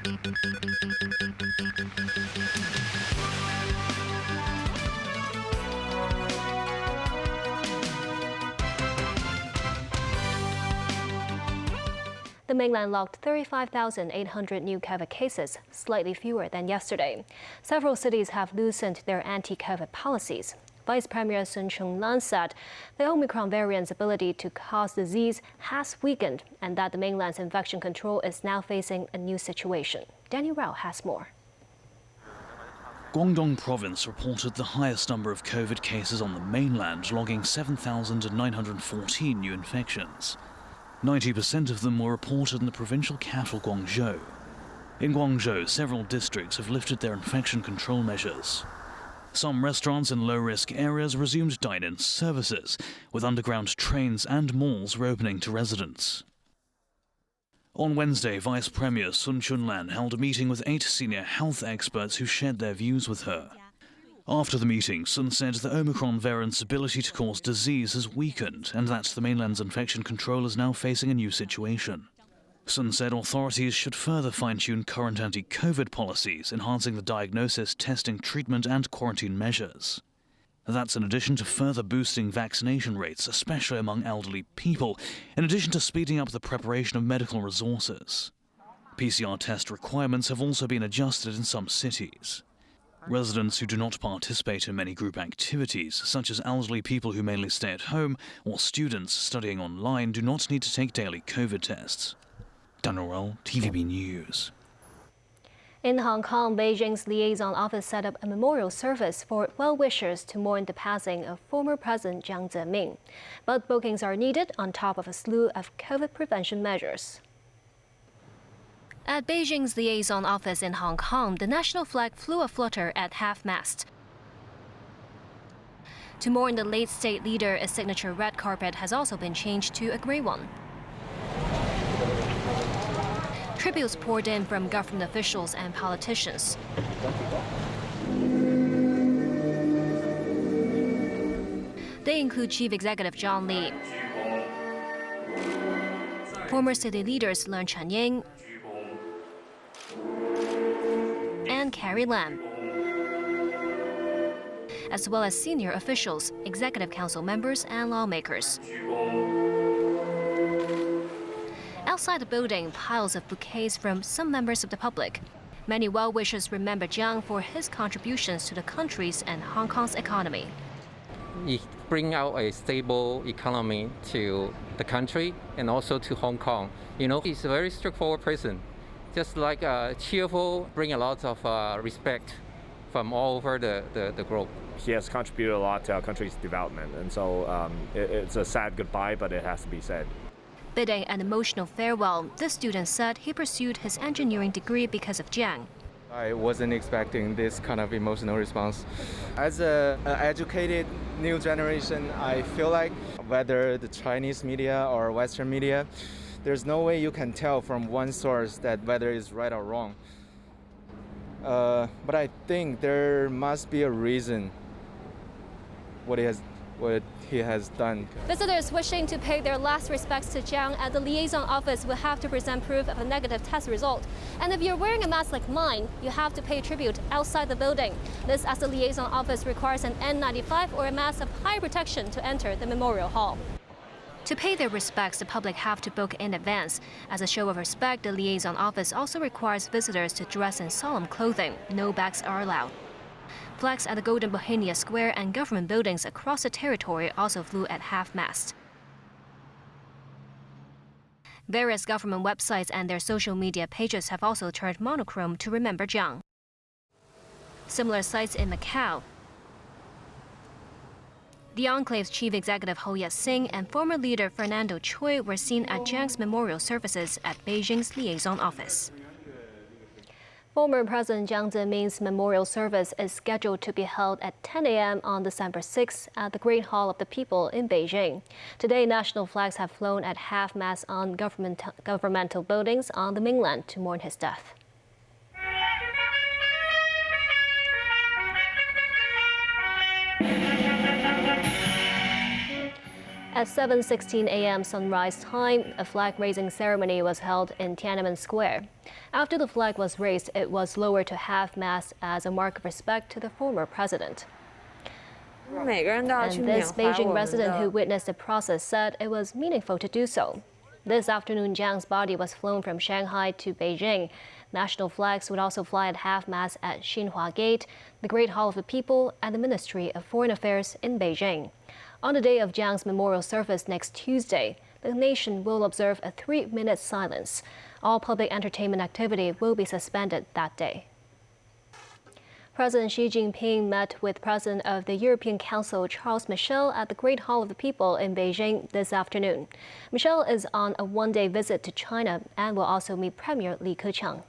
The mainland logged 35,800 new COVID cases, slightly fewer than yesterday. Several cities have loosened their anti-COVID policies. Vice Premier Sun Chunlan said the Omicron variant's ability to cause disease has weakened and that the mainland's infection control is now facing a new situation. Daniel Rao has more. Guangdong province reported the highest number of COVID cases on the mainland, logging 7,914 new infections. 90% of them were reported in the provincial capital Guangzhou. In Guangzhou, several districts have lifted their infection control measures. Some restaurants in low-risk areas resumed dine-in services, with underground trains and malls reopening to residents. On Wednesday, Vice Premier Sun Chunlan held a meeting with 8 senior health experts who shared their views with her. After the meeting, Sun said the Omicron variant's ability to cause disease has weakened and that the mainland's infection control is now facing a new situation. Sun said authorities should further fine-tune current anti-COVID policies, enhancing the diagnosis, testing, treatment and quarantine measures. That's in addition to further boosting vaccination rates, especially among elderly people, in addition to speeding up the preparation of medical resources. PCR test requirements have also been adjusted in some cities. Residents who do not participate in many group activities, such as elderly people who mainly stay at home or students studying online, do not need to take daily COVID tests. Daniel Rao, TVB News. In Hong Kong, Beijing's liaison office set up a memorial service for well-wishers to mourn the passing of former President Jiang Zemin. But bookings are needed on top of a slew of COVID prevention measures. At Beijing's liaison office in Hong Kong, the national flag flew aflutter at half-mast. To mourn the late state leader, a signature red carpet has also been changed to a grey one. Tributes poured in from government officials and politicians. They include Chief Executive John Lee, former city leaders Leung Chun-ying and Carrie Lam, as well as senior officials, executive council members and lawmakers. Outside the building, piles of bouquets from some members of the public. Many well-wishers remember Jiang for his contributions to the country's and Hong Kong's economy. He bring out a stable economy to the country and also to Hong Kong. You know, he's a very straightforward person, just like cheerful, bring a lot of respect from all over the globe. He has contributed a lot to our country's development, and so it's a sad goodbye, but it has to be said. Bidding an emotional farewell, this student said he pursued his engineering degree because of Jiang. I wasn't expecting this kind of emotional response. As an educated new generation, I feel like whether the Chinese media or Western media, there's no way you can tell from one source that whether it's right or wrong. But I think there must be a reason what he has done. Visitors wishing to pay their last respects to Jiang at the liaison office will have to present proof of a negative test result. And if you're wearing a mask like mine, you have to pay tribute outside the building. This, as the liaison office requires an N95 or a mask of high protection to enter the memorial hall. To pay their respects, the public have to book in advance. As a show of respect, the liaison office also requires visitors to dress in solemn clothing. No bags are allowed. Flags at the Golden Bohemia Square and government buildings across the territory also flew at half-mast. Various government websites and their social media pages have also turned monochrome to remember Jiang. Similar sites in Macau. The Enclave's chief executive Ho Yat-sing and former leader Fernando Choi were seen at Jiang's memorial services at Beijing's liaison office. Former President Jiang Zemin's memorial service is scheduled to be held at 10 a.m. on December 6 at the Great Hall of the People in Beijing. Today, national flags have flown at half-mast on governmental buildings on the mainland to mourn his death. At 7:16 a.m. sunrise time, a flag-raising ceremony was held in Tiananmen Square. After the flag was raised, it was lowered to half-mast as a mark of respect to the former president. And this Beijing resident who witnessed the process said it was meaningful to do so. This afternoon, Jiang's body was flown from Shanghai to Beijing. National flags would also fly at half-mast at Xinhua Gate, the Great Hall of the People, and the Ministry of Foreign Affairs in Beijing. On the day of Jiang's memorial service next Tuesday, the nation will observe a 3-minute silence. All public entertainment activity will be suspended that day. President Xi Jinping met with President of the European Council Charles Michel at the Great Hall of the People in Beijing this afternoon. Michel is on a one-day visit to China and will also meet Premier Li Keqiang.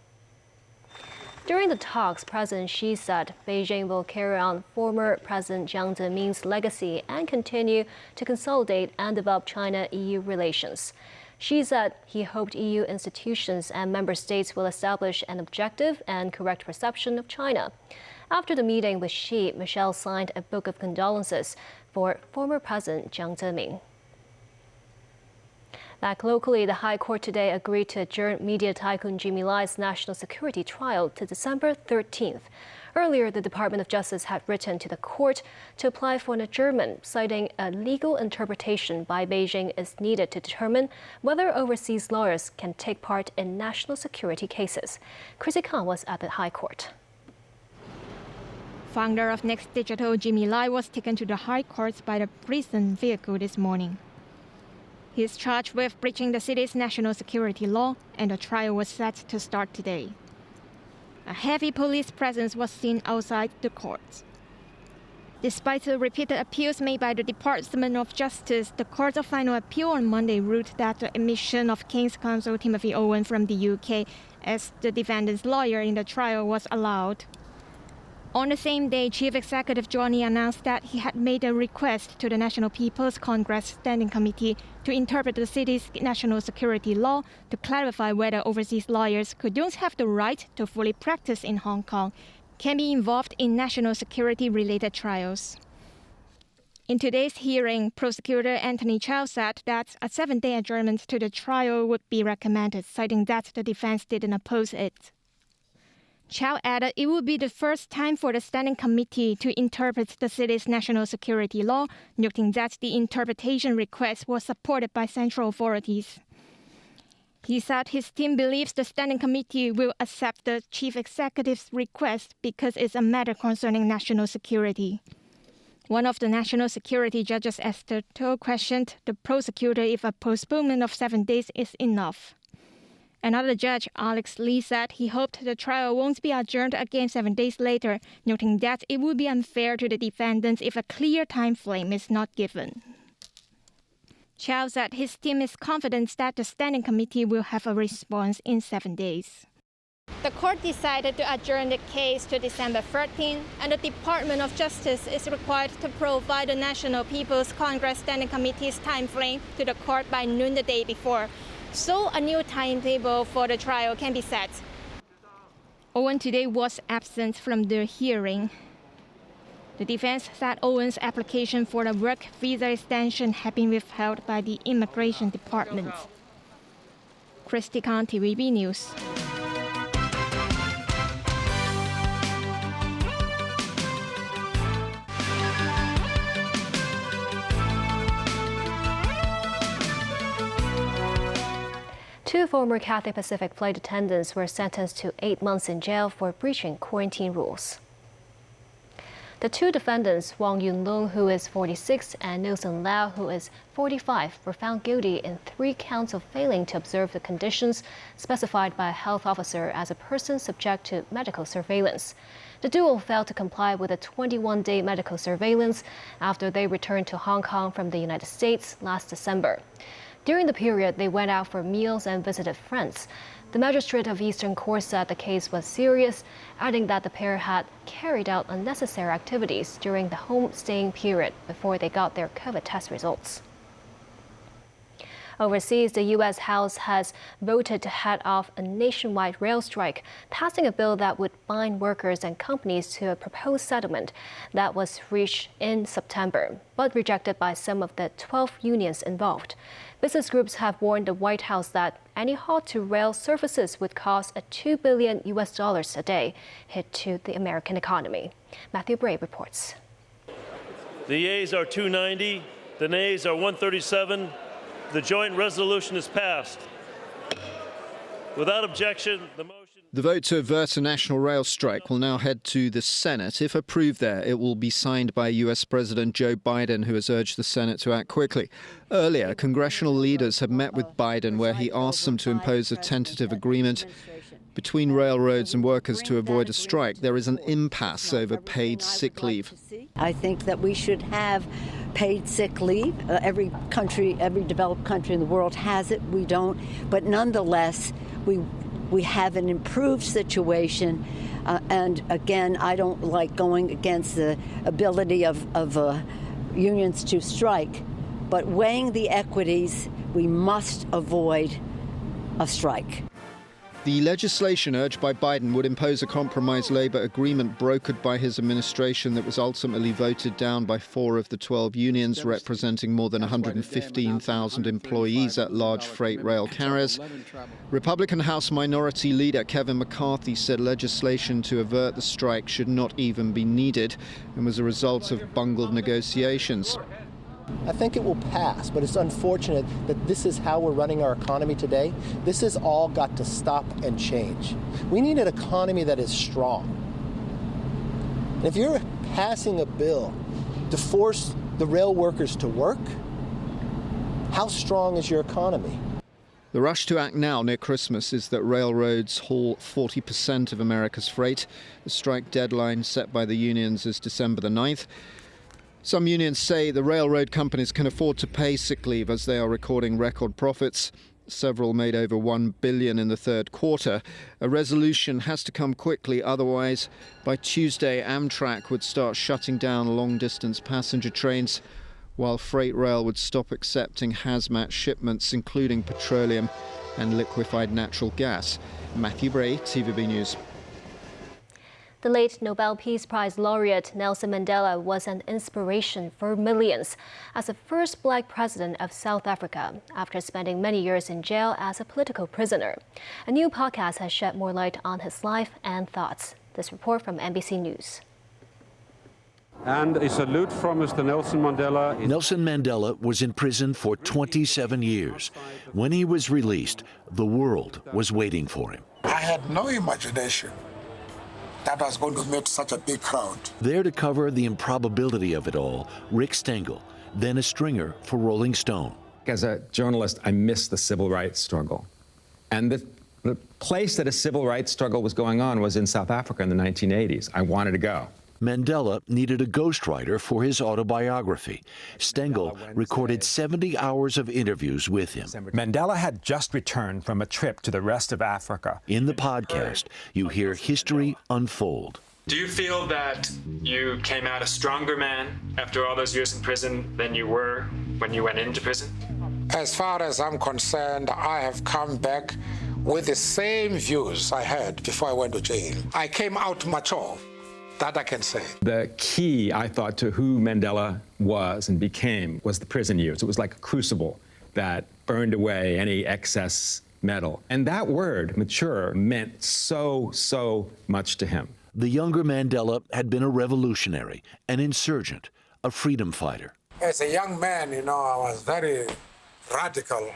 During the talks, President Xi said Beijing will carry on former President Jiang Zemin's legacy and continue to consolidate and develop China-EU relations. Xi said he hoped EU institutions and member states will establish an objective and correct perception of China. After the meeting with Xi, Michel signed a book of condolences for former President Jiang Zemin. Back locally, the High Court today agreed to adjourn media tycoon Jimmy Lai's national security trial to December 13th. Earlier, the Department of Justice had written to the court to apply for an adjournment, citing a legal interpretation by Beijing is needed to determine whether overseas lawyers can take part in national security cases. Chrissy Khan was at the High Court. Founder of Next Digital, Jimmy Lai, was taken to the High Court by the prison vehicle this morning. He is charged with breaching the city's national security law, and the trial was set to start today. A heavy police presence was seen outside the court. Despite the repeated appeals made by the Department of Justice, the Court of Final Appeal on Monday ruled that the admission of King's Counsel Timothy Owen from the UK as the defendant's lawyer in the trial was allowed. On the same day, Chief Executive Johnny announced that he had made a request to the National People's Congress Standing Committee to interpret the city's national security law to clarify whether overseas lawyers who don't have the right to fully practice in Hong Kong can be involved in national security-related trials. In today's hearing, prosecutor Anthony Chow said that a 7-day adjournment to the trial would be recommended, citing that the defense didn't oppose it. Chow added it would be the first time for the Standing Committee to interpret the city's national security law, noting that the interpretation request was supported by central authorities. He said his team believes the Standing Committee will accept the Chief Executive's request because it's a matter concerning national security. One of the national security judges, Esther To, questioned the prosecutor if a postponement of 7 days is enough. Another judge, Alex Lee, said he hoped the trial won't be adjourned again 7 days later, noting that it would be unfair to the defendants if a clear time frame is not given. Chow said his team is confident that the Standing Committee will have a response in 7 days. The court decided to adjourn the case to December 13, and the Department of Justice is required to provide the National People's Congress Standing Committee's time frame to the court by noon the day before, so a new timetable for the trial can be set. Owen today was absent from the hearing. The defense said Owen's application for a work visa extension had been withheld by the Immigration Department. Christy Khan, TVB News. Two former Cathay Pacific flight attendants were sentenced to 8 months in jail for breaching quarantine rules. The two defendants, Wang Yunlong, who is 46, and Nelson Lau, who is 45, were found guilty in 3 counts of failing to observe the conditions specified by a health officer as a person subject to medical surveillance. The duo failed to comply with a 21-day medical surveillance after they returned to Hong Kong from the United States last December. During the period, they went out for meals and visited friends. The magistrate of Eastern Court said the case was serious, adding that the pair had carried out unnecessary activities during the home staying period before they got their COVID test results. Overseas, the U.S. House has voted to head off a nationwide rail strike, passing a bill that would bind workers and companies to a proposed settlement that was reached in September, but rejected by some of the 12 unions involved. Business groups have warned the White House that any halt to rail services would cost a $2 billion a day hit to the American economy. Matthew Bray reports. The yeas are 290, the nays are 137. The joint resolution is passed. Without objection, the motion... The vote to avert a national rail strike will now head to the Senate. If approved there, it will be signed by U.S. President Joe Biden, who has urged the Senate to act quickly. Earlier, congressional leaders have met with Biden, where he asked them to impose a tentative agreement between railroads and workers to avoid a strike. There is an impasse over paid sick leave. I think that we should have paid sick leave. Every country, every developed country in the world has it. We don't. But nonetheless, we have an improved situation. And again, I don't like going against the ability of unions to strike. But weighing the equities, we must avoid a strike. The legislation urged by Biden would impose a compromise labor agreement brokered by his administration that was ultimately voted down by 4 of the 12 unions, representing more than 115,000 employees at large freight rail carriers. Republican House Minority Leader Kevin McCarthy said legislation to avert the strike should not even be needed and was a result of bungled negotiations. I think it will pass, but it's unfortunate that this is how we're running our economy today. This has all got to stop and change. We need an economy that is strong. And if you're passing a bill to force the rail workers to work, how strong is your economy? The rush to act now near Christmas is that railroads haul 40% of America's freight. The strike deadline set by the unions is December the 9th. Some unions say the railroad companies can afford to pay sick leave as they are recording record profits. Several made over $1 billion in the third quarter. A resolution has to come quickly, otherwise by Tuesday Amtrak would start shutting down long-distance passenger trains, while freight rail would stop accepting hazmat shipments, including petroleum and liquefied natural gas. Matthew Bray, TVB News. The late Nobel Peace Prize laureate Nelson Mandela was an inspiration for millions as the first black president of South Africa after spending many years in jail as a political prisoner. A new podcast has shed more light on his life and thoughts. This report from NBC News. And a salute from Mr. Nelson Mandela. Nelson Mandela was in prison for 27 years. When he was released, the world was waiting for him. I had no imagination that was going to meet such a big crowd. There to cover the improbability of it all, Rick Stengel, then a stringer for Rolling Stone. As a journalist, I missed the civil rights struggle. And the place that a civil rights struggle was going on was in South Africa in the 1980s. I wanted to go. Mandela needed a ghostwriter for his autobiography. Stengel recorded 70 hours of interviews with him. Mandela had just returned from a trip to the rest of Africa. In the podcast, you hear history unfold. Do you feel that you came out a stronger man after all those years in prison than you were when you went into prison? As far as I'm concerned, I have come back with the same views I had before I went to jail. I came out mature. That I can say. The key, I thought, to who Mandela was and became was the prison years. It was like a crucible that burned away any excess metal. And that word, mature, meant so much to him. The younger Mandela had been a revolutionary, an insurgent, a freedom fighter. As a young man, I was very radical,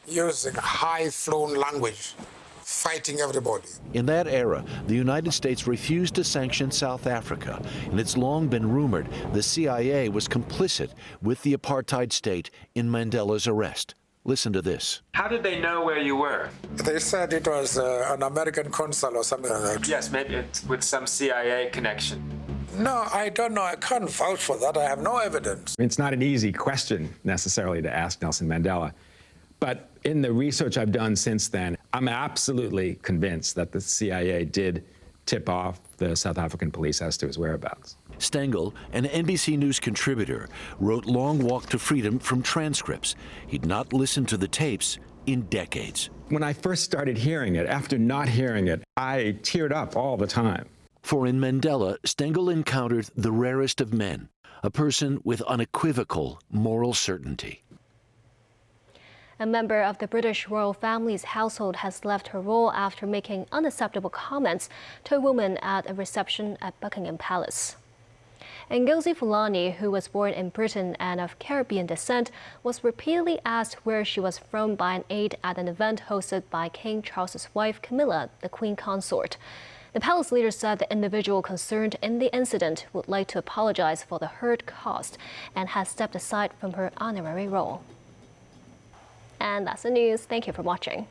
using high-flown language, fighting everybody. In that era, the United States refused to sanction South Africa, and it's long been rumored the CIA was complicit with the apartheid state in Mandela's arrest. Listen to this. How did they know where you were? They said it was an American consul or something like that. Yes, maybe it's with some CIA connection. No, I don't know. I can't vouch for that. I have no evidence. It's not an easy question necessarily to ask Nelson Mandela. But in the research I've done since then, I'm absolutely convinced that the CIA did tip off the South African police as to his whereabouts. Stengel, an NBC News contributor, wrote Long Walk to Freedom from transcripts. He'd not listened to the tapes in decades. When I first started hearing it, after not hearing it, I teared up all the time. For in Mandela, Stengel encountered the rarest of men, a person with unequivocal moral certainty. A member of the British royal family's household has left her role after making unacceptable comments to a woman at a reception at Buckingham Palace. Ngozi Fulani, who was born in Britain and of Caribbean descent, was repeatedly asked where she was from by an aide at an event hosted by King Charles's wife, Camilla, the Queen Consort. The palace leader said the individual concerned in the incident would like to apologize for the hurt caused and has stepped aside from her honorary role. And that's the news. Thank you for watching.